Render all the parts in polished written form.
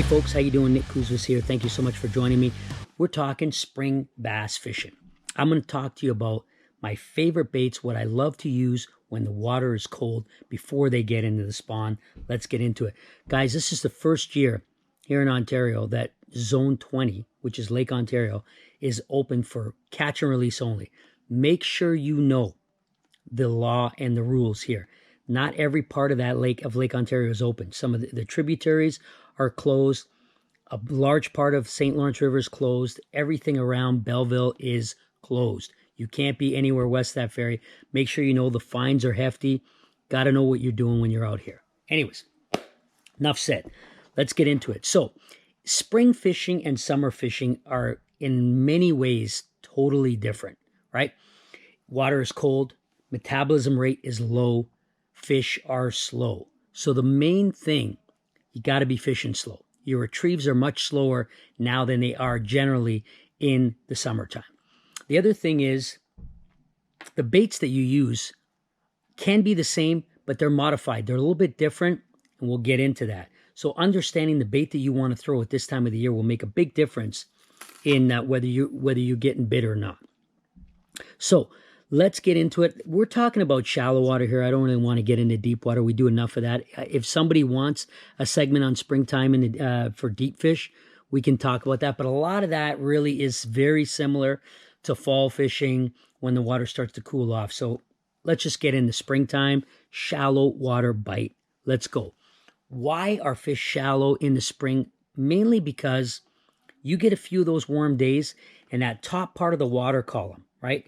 Hey folks, how you doing? Nick Kuzmas here. Thank you so much for joining me. We're talking spring bass fishing. I'm going to talk to you about my favorite baits, what I love to use when the water is cold before they get into the spawn. Let's get into it. Guys, this is the first year here in Ontario that Zone 20, which is Lake Ontario, is open for catch and release only. Make sure you know the law and the rules here. Not every part of that Lake Ontario is open. Some of the tributaries are closed. A large part of St. Lawrence River is closed. Everything around Belleville is closed. You can't be anywhere west of that ferry. Make sure you know the fines are hefty. Got to know what you're doing when you're out here. Anyways, enough said. Let's get into it. So, spring fishing and summer fishing are in many ways totally different, right? Water is cold. Metabolism rate is low. Fish are slow. So the main thing, you got to be fishing slow. Your retrieves are much slower now than they are generally in the summertime. The other thing is the baits that you use can be the same, but they're modified. They're a little bit different, and we'll get into that. So understanding the bait that you want to throw at this time of the year will make a big difference in whether you're getting bit or not. So let's get into it. We're talking about shallow water here. I don't really want to get into deep water. We do enough of that. If somebody wants a segment on springtime and for deep fish, we can talk about that. But a lot of that really is very similar to fall fishing when the water starts to cool off. So let's just get into springtime, shallow water bite. Let's go. Why are fish shallow in the spring? Mainly because you get a few of those warm days and that top part of the water column, right?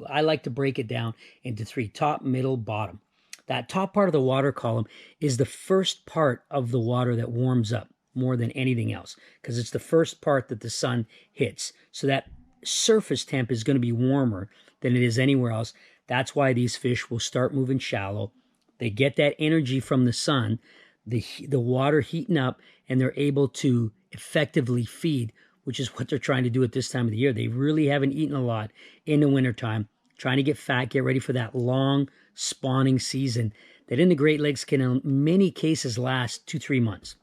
I like to break it down into three: top, middle, bottom. That top part of the water column is the first part of the water that warms up more than anything else, because it's the first part that the sun hits. So that surface temp is going to be warmer than it is anywhere else. That's why these fish will start moving shallow. They get that energy from the sun, the water heating up, and they're able to effectively feed, which is what they're trying to do at this time of the year. They really haven't eaten a lot in the wintertime, trying to get fat, get ready for that long spawning season that in the Great Lakes can in many cases last 2-3 months.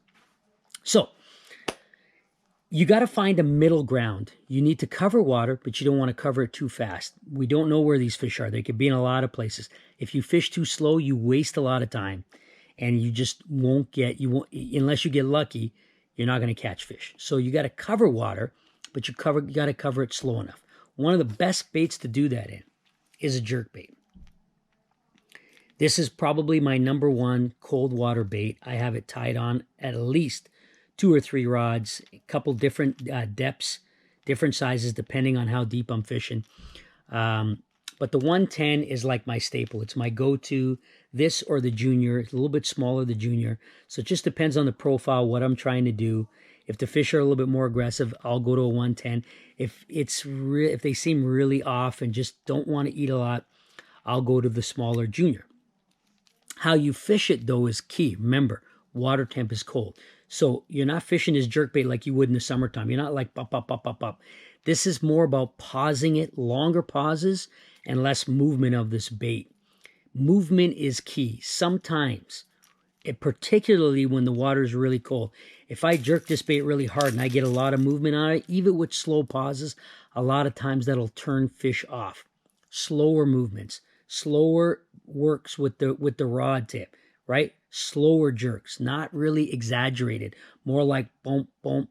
So you got to find a middle ground. You need to cover water, but you don't want to cover it too fast. We don't know where these fish are. They could be in a lot of places. If you fish too slow, you waste a lot of time, and you just won't unless you get lucky, you're not going to catch fish. So you got to cover water, but you got to cover it slow enough. One of the best baits to do that in is a jerkbait. This is probably my number one cold water bait. I have it tied on at least 2 or 3 rods, a couple different depths, different sizes depending on how deep I'm fishing. But the 110 is like my staple. It's my go-to. This or the Junior. It's a little bit smaller, the Junior. So it just depends on the profile, what I'm trying to do. If the fish are a little bit more aggressive, I'll go to a 110. If they seem really off and just don't want to eat a lot, I'll go to the smaller Junior. How you fish it, though, is key. Remember, water temp is cold. So you're not fishing this jerkbait like you would in the summertime. You're not like pop, pop, pop, pop, pop. This is more about pausing it, longer pauses, and less movement of this bait. Movement is key. Sometimes, particularly when the water is really cold, if I jerk this bait really hard and I get a lot of movement on it, even with slow pauses, a lot of times that'll turn fish off. Slower movements. Slower works with the rod tip, right? Slower jerks, not really exaggerated. More like boom, boom,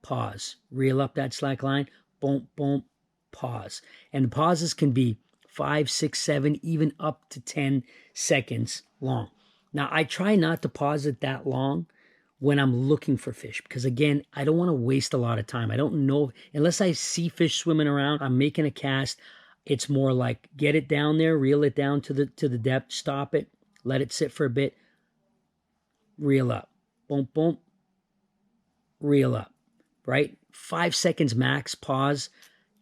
pause. Reel up that slack line, boom, boom, pause. And the pauses can be 5, 6, 7, even up to 10 seconds long. Now, I try not to pause it that long when I'm looking for fish, because again, I don't want to waste a lot of time. I don't know, unless I see fish swimming around, I'm making a cast. It's more like get it down there, reel it down to the depth, stop it, let it sit for a bit, reel up, boom, boom, reel up, right? 5 seconds max, pause.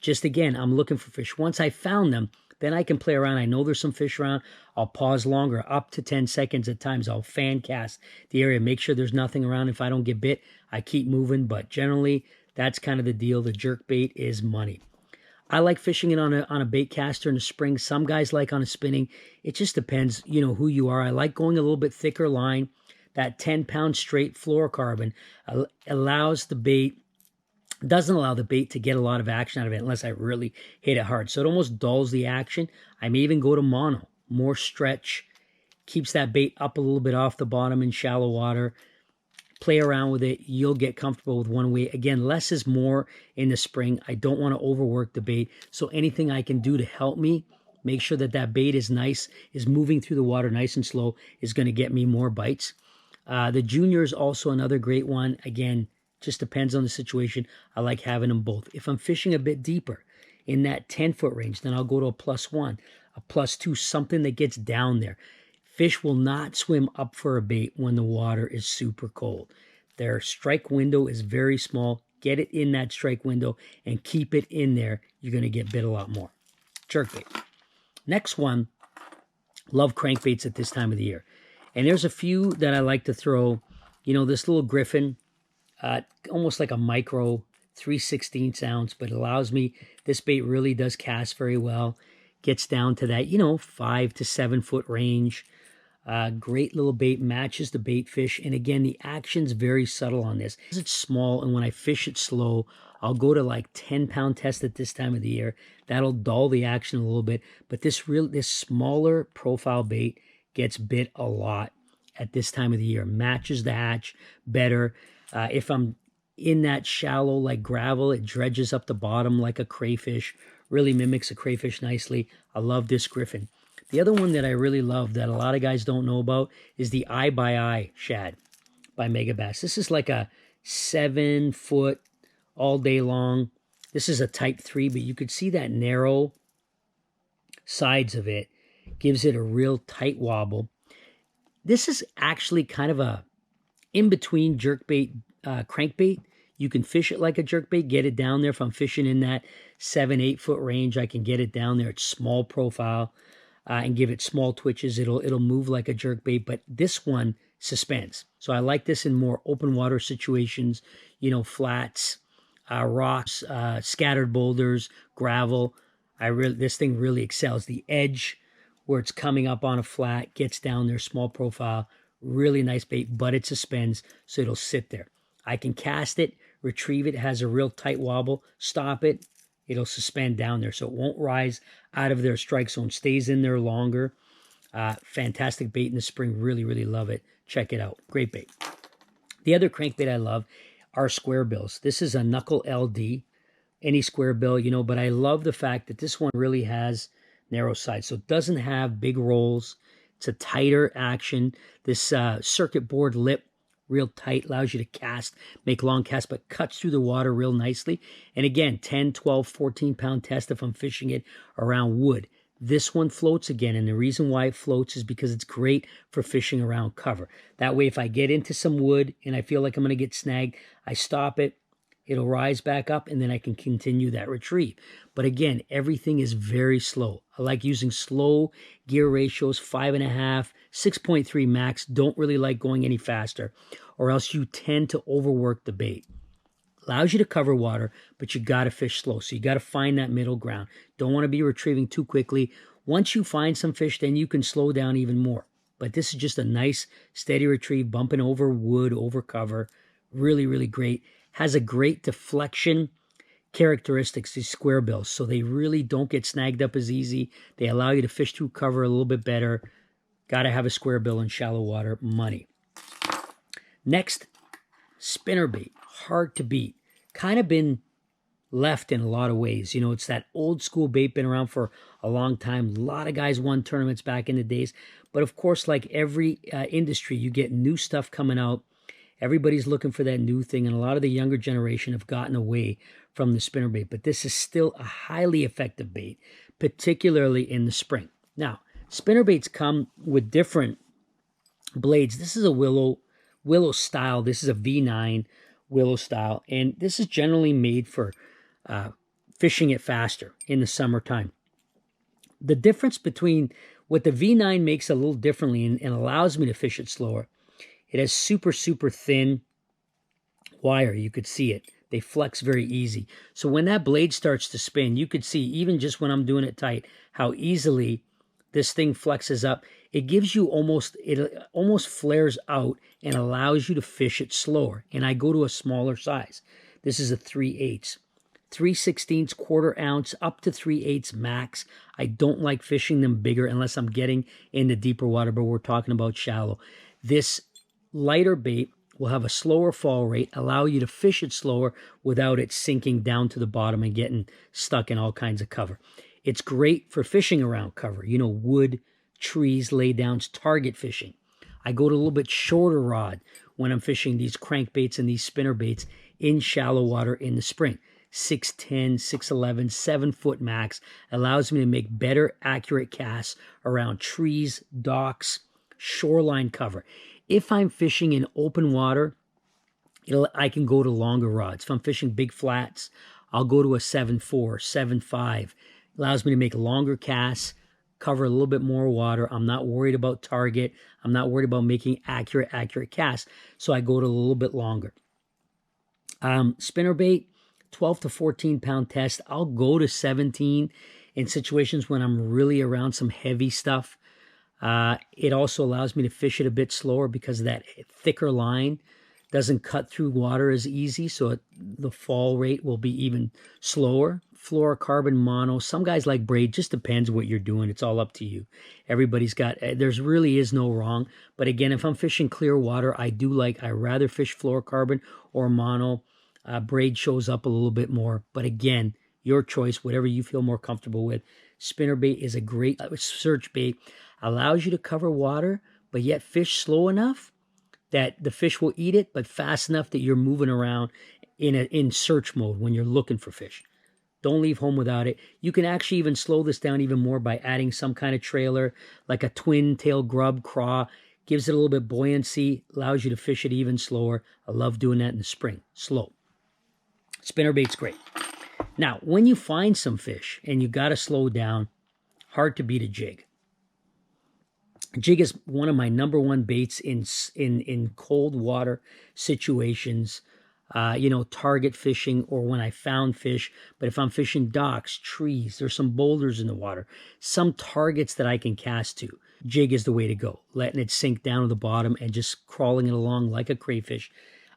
Just again, I'm looking for fish. Once I found them, then I can play around. I know there's some fish around. I'll pause longer, up to 10 seconds at times. I'll fan cast the area, make sure there's nothing around. If I don't get bit, I keep moving. But generally, that's kind of the deal. The jerkbait is money. I like fishing it on a bait caster in the spring. Some guys like on a spinning. It just depends, who you are. I like going a little bit thicker line. that 10-pound straight fluorocarbon allows the bait, doesn't allow the bait to get a lot of action out of it unless I really hit it hard. So it almost dulls the action. I may even go to mono, more stretch, keeps that bait up a little bit off the bottom in shallow water. Play around with it. You'll get comfortable with one weight. Again, less is more in the spring. I don't want to overwork the bait. So anything I can do to help me make sure that that bait is nice, is moving through the water nice and slow, is going to get me more bites. The junior is also another great one. Again, just depends on the situation. I like having them both. If I'm fishing a bit deeper in that 10-foot range, then I'll go to a +1, a +2, something that gets down there. Fish will not swim up for a bait when the water is super cold. Their strike window is very small. Get it in that strike window and keep it in there. You're going to get bit a lot more. Jerkbait. Next one, love crankbaits at this time of the year. And there's a few that I like to throw. You know, this little Griffin, almost like a micro 3/16 ounce, but it allows me, this bait really does cast very well. Gets down to that, 5 to 7 foot range. Great little bait, matches the bait fish. And again, the action's very subtle on this. It's small, and when I fish it slow, I'll go to like 10-pound test at this time of the year. That'll dull the action a little bit. But this smaller profile bait gets bit a lot at this time of the year. Matches the hatch better. If I'm in that shallow like gravel, it dredges up the bottom like a crayfish. Really mimics a crayfish nicely. I love this Griffin. The other one that I really love that a lot of guys don't know about is the Eye by Eye Shad by MEGABASS. This is like a 7-foot all day long. This is a type 3, but you could see that narrow sides of it. Gives it a real tight wobble. This is actually kind of a in-between jerkbait, crankbait. You can fish it like a jerkbait, get it down there. If I'm fishing in that 7-8 foot range, I can get it down there. It's small profile and give it small twitches. It'll move like a jerkbait, but this one suspends. So I like this in more open water situations, flats, rocks, scattered boulders, gravel. This thing really excels. The edge where it's coming up on a flat, gets down there, small profile, really nice bait, but it suspends, so it'll sit there. I can cast it, retrieve it, has a real tight wobble, stop it, it'll suspend down there, so it won't rise out of their strike zone, stays in there longer. Fantastic bait in the spring, really, really love it. Check it out, great bait. The other crankbait I love are square bills. This is a knuckle LD, any square bill, but I love the fact that this one really has narrow sides, so it doesn't have big rolls. It's a tighter action. This circuit board lip, real tight, allows you to cast, make long casts, but cuts through the water real nicely. And again, 10, 12, 14-pound test if I'm fishing it around wood. This one floats again, and the reason why it floats is because it's great for fishing around cover. That way, if I get into some wood and I feel like I'm going to get snagged, I stop it, it'll rise back up, and then I can continue that retrieve. But again, everything is very slow. I like using slow gear ratios, 5.5, 6.3 max. Don't really like going any faster, or else you tend to overwork the bait. Allows you to cover water, but you got to fish slow. So you got to find that middle ground. Don't want to be retrieving too quickly. Once you find some fish, then you can slow down even more. But this is just a nice, steady retrieve, bumping over wood, over cover. Really, really great. Has a great deflection characteristics, these square bills, so they really don't get snagged up as easy. They allow you to fish through cover a little bit better. Got to have a square bill in shallow water, money. Next, spinnerbait, hard to beat. Kind of been left in a lot of ways. It's that old school bait, been around for a long time. A lot of guys won tournaments back in the days. But of course, like every industry, you get new stuff coming out. Everybody's looking for that new thing, and a lot of the younger generation have gotten away from the spinnerbait. But this is still a highly effective bait, particularly in the spring. Now, spinnerbaits come with different blades. This is a willow style. This is a V9 willow style, and this is generally made for fishing it faster in the summertime. The difference between what the V9 makes a little differently and allows me to fish it slower, it has super, super thin wire. You could see it. They flex very easy. So when that blade starts to spin, you could see, even just when I'm doing it tight, how easily this thing flexes up. it gives you it almost flares out and allows you to fish it slower. And I go to a smaller size. This is a 3/8. 3/16 quarter ounce up to 3/8 max. I don't like fishing them bigger unless I'm getting into deeper water, but we're talking about shallow. This lighter bait will have a slower fall rate, allow you to fish it slower without it sinking down to the bottom and getting stuck in all kinds of cover. It's great for fishing around cover, you know, wood, trees, laydowns, target fishing. I go to a little bit shorter rod when I'm fishing these crankbaits and these spinner baits in shallow water in the spring. 6'10", 6'11", 7-foot max allows me to make better, accurate casts around trees, docks, shoreline cover. If I'm fishing in open water, I can go to longer rods. If I'm fishing big flats, I'll go to a 7.4, 7.5. Allows me to make longer casts, cover a little bit more water. I'm not worried about target. I'm not worried about making accurate casts. So I go to a little bit longer. Spinnerbait, 12 to 14 pound test. I'll go to 17 in situations when I'm really around some heavy stuff. It also allows me to fish it a bit slower because that thicker line doesn't cut through water as easy, so the fall rate will be even slower. Fluorocarbon mono. Some guys like braid. Just depends what you're doing. It's all up to you. Everybody's got. There's really is no wrong. But again, if I'm fishing clear water, I rather fish fluorocarbon or mono. Braid shows up a little bit more. But again, your choice. Whatever you feel more comfortable with. Spinnerbait is a great search bait. Allows you to cover water, but yet fish slow enough that the fish will eat it, but fast enough that you're moving around in search mode when you're looking for fish. Don't leave home without it. You can actually even slow this down even more by adding some kind of trailer, like a twin tail grub craw. Gives it a little bit buoyancy, allows you to fish it even slower. I love doing that in the spring, slow. Spinnerbait's great. Now, when you find some fish and you got to slow down, hard to beat a jig. Jig is one of my #1 baits in cold water situations. Target fishing or when I found fish. But if I'm fishing docks, trees, there's some boulders in the water, some targets that I can cast to. Jig is the way to go. Letting it sink down to the bottom and just crawling it along like a crayfish.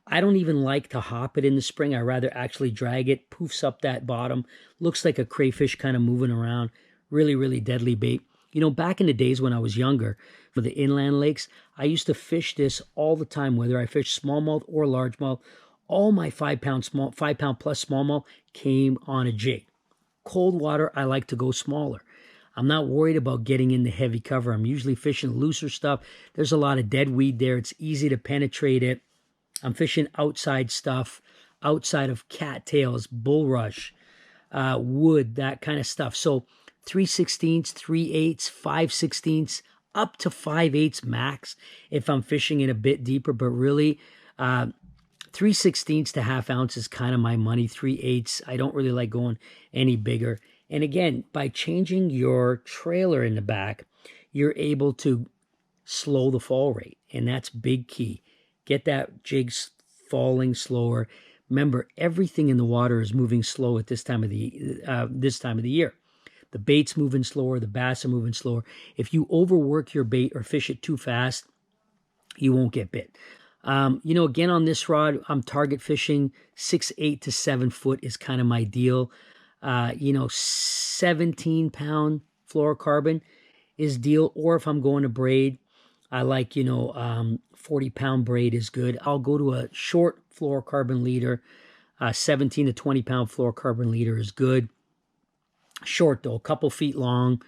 I don't even like to hop it in the spring. I rather actually drag it, poofs up that bottom. Looks like a crayfish kind of moving around. Really, really deadly bait. You know, back in the days when I was younger, for the inland lakes, I used to fish this all the time, whether I fished smallmouth or largemouth. All my 5 pound plus smallmouth came on a jig. Cold water, I like to go smaller. I'm not worried about getting in the heavy cover. I'm usually fishing looser stuff. There's a lot of dead weed there. It's easy to penetrate it. I'm fishing outside stuff, outside of cattails, bulrush, wood, that kind of stuff. So 3/16, 3/8, 5/16, up to 5/8 max if I'm fishing in a bit deeper. But really, 3/16 to ½ ounce is kind of my money. 3/8, I don't really like going any bigger. And again, by changing your trailer in the back, you're able to slow the fall rate. And that's big key. Get that jig falling slower. Remember, everything in the water is moving slow at this time of the year. The bait's moving slower. The bass are moving slower. If you overwork your bait or fish it too fast, you won't get bit. Again, on this rod, I'm target fishing 6'8" to 7 foot is kind of my deal. 17-pound fluorocarbon is deal. Or if I'm going to braid, I like, 40-pound braid is good. I'll go to a short fluorocarbon leader. 17 to 20-pound fluorocarbon leader is good. Short, though, a couple feet long.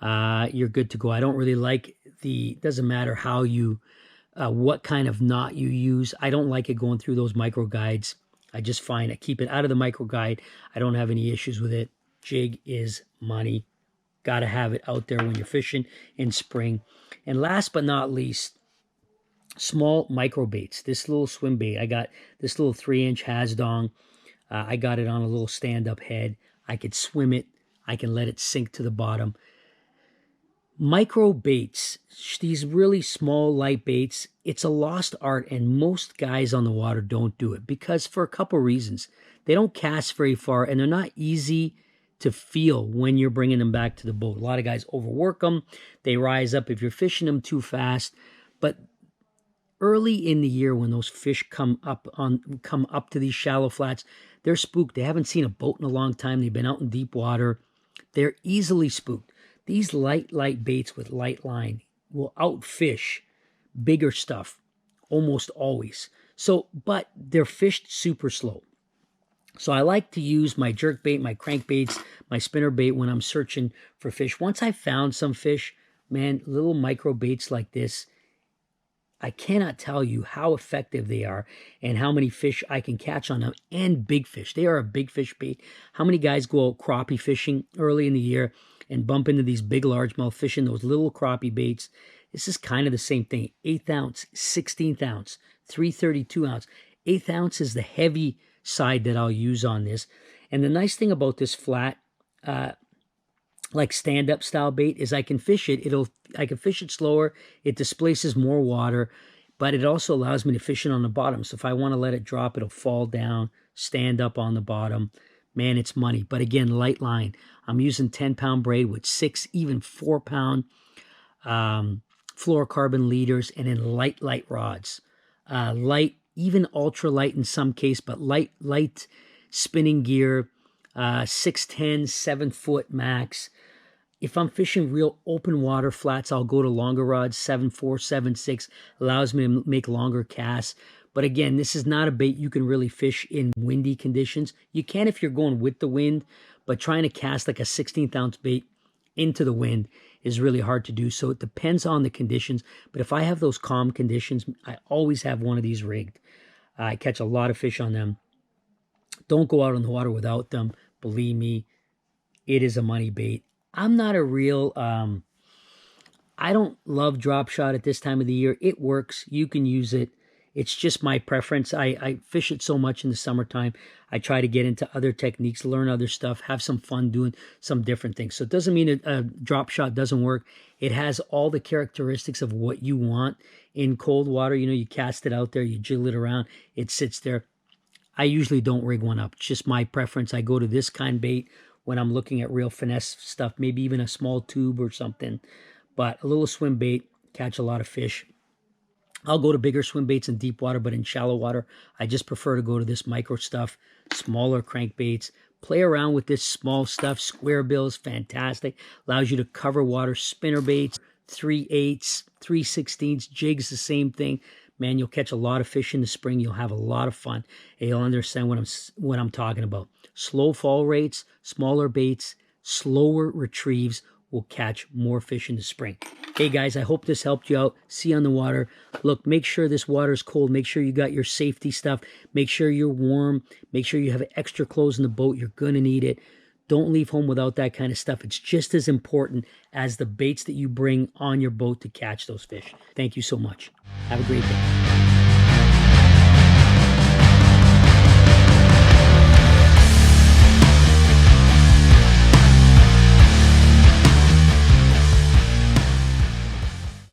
You're good to go. I don't really like doesn't matter how you, what kind of knot you use. I don't like it going through those micro guides. I just find I keep it out of the micro guide. I don't have any issues with it. Jig is money. Got to have it out there when you're fishing in spring. And last but not least, small micro baits. This little swim bait. I got this little 3-inch Hasdong. I got it on a little stand-up head. I could swim it. I can let it sink to the bottom. Micro baits, these really small, light baits, it's a lost art, and most guys on the water don't do it because for a couple reasons. They don't cast very far, and they're not easy to feel when you're bringing them back to the boat. A lot of guys overwork them. They rise up if you're fishing them too fast. But early in the year when those fish come up to these shallow flats, they're spooked. They haven't seen a boat in a long time. They've been out in deep water. They're easily spooked. These light baits with light line will outfish bigger stuff almost always. So, but they're fished super slow. So I like to use my jerkbait, my crankbaits, my spinnerbait when I'm searching for fish. Once I've found some fish, man, little micro baits like this, I cannot tell you how effective they are and how many fish I can catch on them, and big fish. They are a big fish bait. How many guys go out crappie fishing early in the year and bump into these big largemouth fish in those little crappie baits? This is kind of the same thing. 1/8 ounce, 16th ounce, 3/32 ounce. 1/8 ounce is the heavy side that I'll use on this. And the nice thing about this flat, like stand-up style bait, is I can fish it. I can fish it slower. It displaces more water, but it also allows me to fish it on the bottom. So if I want to let it drop, it'll fall down, stand up on the bottom. Man, it's money. But again, light line. I'm using 10-pound braid with 6, even 4-pound fluorocarbon leaders, and then light rods. Light, even ultra light in some case, but light spinning gear, 6'10", 7-foot max. If I'm fishing real open water flats, I'll go to longer rods, 7'4", 7'6", allows me to make longer casts. But again, this is not a bait you can really fish in windy conditions. You can if you're going with the wind, but trying to cast like a 16th ounce bait into the wind is really hard to do. So it depends on the conditions. But if I have those calm conditions, I always have one of these rigged. I catch a lot of fish on them. Don't go out on the water without them. Believe me, it is a money bait. I'm not a real, I don't love drop shot at this time of the year. It works. You can use it. It's just my preference. I fish it so much in the summertime. I try to get into other techniques, learn other stuff, have some fun doing some different things. So it doesn't mean a drop shot doesn't work. It has all the characteristics of what you want in cold water. You know, you cast it out there, you jiggle it around, it sits there. I usually don't rig one up. It's just my preference. I go to this kind of bait when I'm looking at real finesse stuff, maybe even a small tube or something. But a little swim bait, catch a lot of fish. I'll go to bigger swim baits in deep water, but in shallow water, I just prefer to go to this micro stuff, smaller crankbaits. Play around with this small stuff. Square bills, fantastic. Allows you to cover water. Spinnerbaits, 3/8, 3/16, jigs, the same thing. Man, you'll catch a lot of fish in the spring. You'll have a lot of fun. And you'll understand what I'm talking about. Slow fall rates, smaller baits, slower retrieves will catch more fish in the spring. Hey guys, I hope this helped you out. See you on the water. Look, make sure this water is cold. Make sure you got your safety stuff. Make sure you're warm. Make sure you have extra clothes in the boat. You're going to need it. Don't leave home without that kind of stuff. It's just as important as the baits that you bring on your boat to catch those fish. Thank you so much. Have a great day.